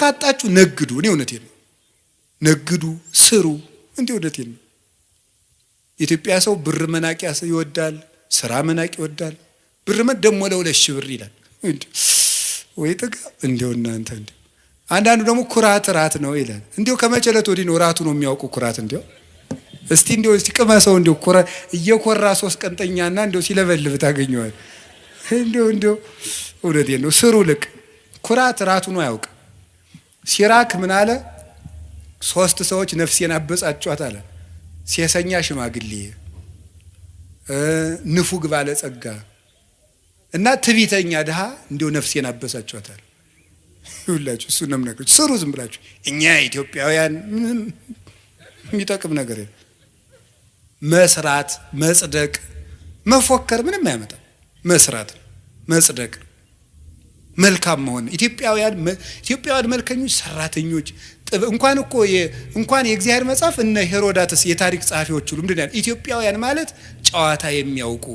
ካጣችሁ ነግዱ። እኔ እውነቴን ነው። ነግዱ፣ ስሩ። እንዴ እውነቴን ነው። የኢትዮጵያ ሰው ብር መናቅ ይወዳል፣ ስራ መናቅ ይወዳል። ብር ደሞ ለ2,000 ብር ይላል። ወይ ጥጋ እንደው እናንተ እንዴ! አንዳንዱ ደግሞ ኩራት ራት ነው ይላል። እንደው ከመጨለት ወዲህ ነው ራቱ ነው የሚያውቁ ኩራት። እንደው እስቲ ቅመሰው እንደው እየኮራ 3 ቀንጠኛና እንደው ሲለበልብ ታገኘዋል። እንደው እውነቴን ነው። ስሩ ልቅ ኩራት ራቱ ነው ያውቅ። ሲራክ ምን አለ? 3 ሰዎች ነፍሴን አበጻጯት አለ። ሴሰኛ ሽማግሌ፣ ንፉግ ባለጸጋ እና ትዕቢተኛ ድሃ እንደው ነፍሴን አበሳጯታል። ይውላችሁ እሱ ነው የምነግርህ። ስሩ ዝም ብላችሁ። እኛ ኢትዮጵያውያን ምንም የሚጠቅም ነገር የለም። መስራት፣ መጽደቅ፣ መፎከር ምንም አያመጣም። መስራት፣ መጽደቅ፣ መልካም መሆን። ኢትዮጵያውያን መልከኞች፣ ሰራተኞች እንኳን የእግዚአብሔር መጽሐፍ እነ ሄሮዳትስ የታሪክ ጸሐፊዎች ሁሉ ምንድን ነው ኢትዮጵያውያን ማለት ጨዋታ የሚያውቁ